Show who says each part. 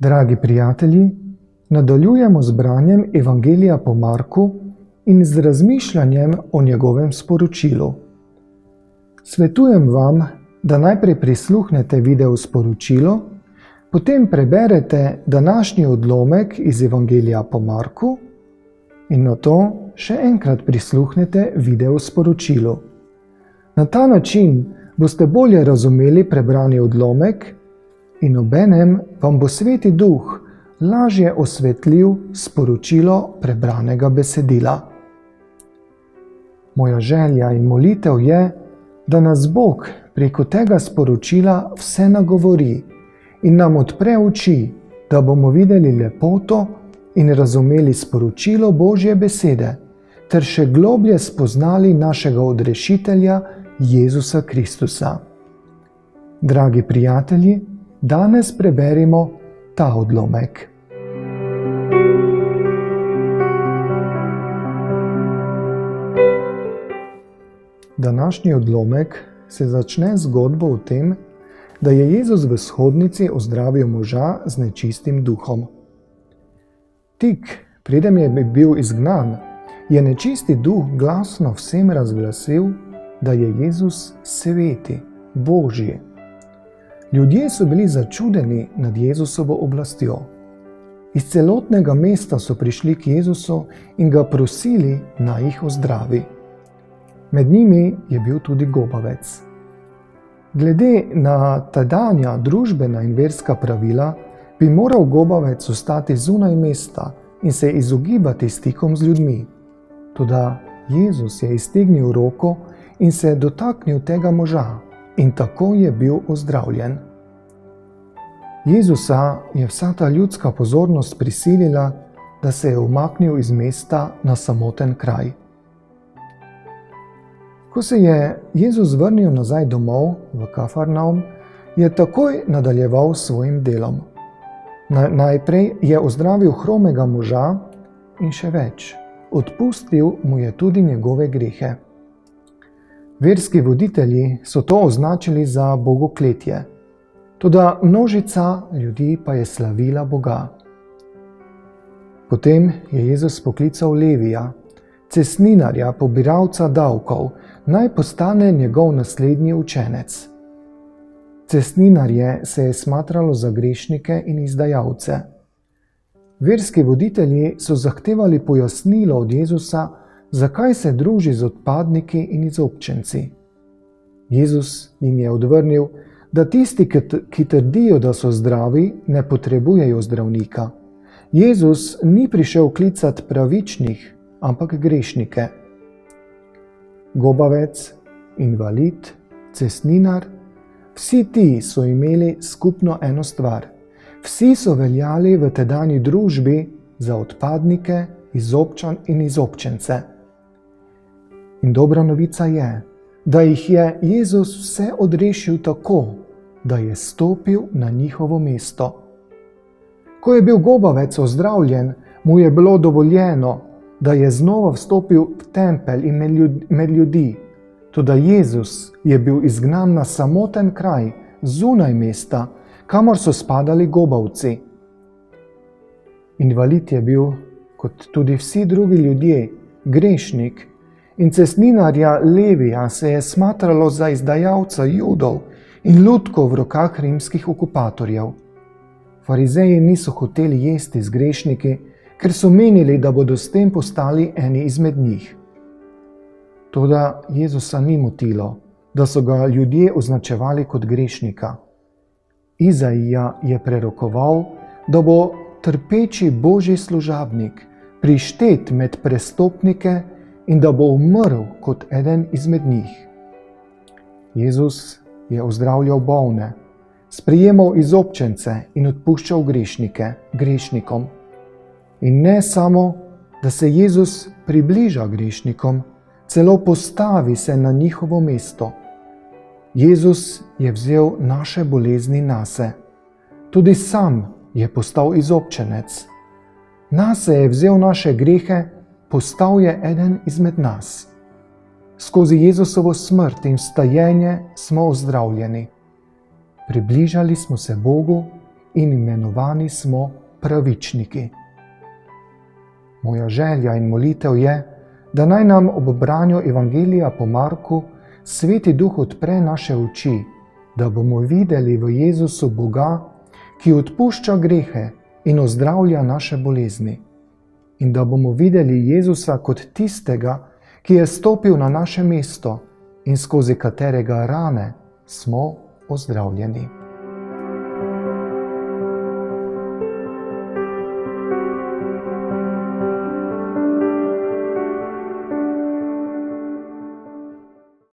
Speaker 1: Dragi prijatelji, nadaljujemo z branjem Evangelija po Marku in z razmišljanjem o njegovem sporočilu. Svetujem vam, da najprej prisluhnete video sporočilo, potem preberete današnji odlomek iz Evangelija po Marku in nato še enkrat prisluhnete video sporočilu. Na ta način boste bolje razumeli prebrani odlomek in obenem vam bo Sveti Duh lažje osvetlil sporočilo prebranega besedila. Moja želja in molitev je, da nas Bog preko tega sporočila vse nagovori in nam odpre oči, da bomo videli lepoto in razumeli sporočilo Božje besede, ter še globlje spoznali našega odrešitelja Jezusa Kristusa. Dragi prijatelji, danes preberimo ta odlomek. Današnji odlomek se začne z zgodbo o tem, da je Jezus v shodnici ozdravil moža z nečistim duhom. Tik preden je bil izgnan, je nečisti duh glasno vsem razglasil, da je Jezus sveti, Božji. Ljudje so bili začudeni nad Jezusovo oblastjo. Iz celotnega mesta so prišli k Jezusu in ga prosili, naj jih ozdravi. Med njimi je bil tudi gobavec. Glede na tedanja družbena in verska pravila, bi moral gobavec ostati zunaj mesta in se izogibati stikom z ljudmi. Toda Jezus je iztegnil roko in se dotaknil tega moža in tako je bil ozdravljen. Jezusa je vsa ta ljudska pozornost prisilila, da se je umaknil iz mesta na samoten kraj. Ko se je Jezus vrnil nazaj domov v Kafarnaum, je takoj nadaljeval s svojim delom. Najprej je ozdravil hromega moža in še več, odpustil mu je tudi njegove grehe. Verski voditelji so to označili za bogokletje, toda množica ljudi pa je slavila Boga. Potem je Jezus poklical Levija, cestninarja, pobiralca davkov, naj postane njegov naslednji učenec. Cestninarje se je smatralo za grešnike in izdajalce. Verski voditelji so zahtevali pojasnilo od Jezusa, zakaj se druži z odpadniki in izobčenci. Jezus jim je odvrnil, da tisti, ki trdijo, da so zdravi, ne potrebujejo zdravnika. Jezus ni prišel klicati pravičnih, ampak grešnike. Gobavec, invalid, cestninar, vsi ti so imeli skupno eno stvar. Vsi so veljali v tedanji družbi za odpadnike, izobčan in izobčence. In dobra novica je, da jih je Jezus vse odrešil tako, da je stopil na njihovo mesto. Ko je bil gobavec ozdravljen, mu je bilo dovoljeno, da je znova vstopil v tempelj in med ljudi. Toda Jezus je bil izgnan na samoten kraj, zunaj mesta, kamor so spadali gobavci. Invalid je bil, kot tudi vsi drugi ljudje, grešnik in cestninarja Levija se je smatralo za izdajalca Judov in lutko v rokah rimskih okupatorjev. Farizeji niso hoteli jesti z grešniki, ker so menili, da bodo s tem postali eni izmed njih. Toda Jezusa ni motilo, da so ga ljudje označevali kot grešnika. Izaija je prerokoval, da bo trpeči Božji služabnik prištet med prestopnike in da bo umrl kot eden izmed njih. Jezus je ozdravljal bolne, sprejemal izobčence in odpuščal grešnikom. In ne samo, da se Jezus približa grešnikom, celo postavi se na njihovo mesto. Jezus je vzel naše bolezni nase. Tudi sam je postal izobčenec. Nase je vzel naše grehe, postal je eden izmed nas. Skozi Jezusovo smrt in vstajenje smo ozdravljeni. Približali smo se Bogu in imenovani smo pravičniki. Moja želja in molitev je, da naj nam ob branju Evangelija po Marku Sveti Duh odpre naše oči, da bomo videli v Jezusu Boga, ki odpušča grehe in ozdravlja naše bolezni, in da bomo videli Jezusa kot tistega, ki je stopil na naše mesto in skozi katerega rane smo ozdravljeni.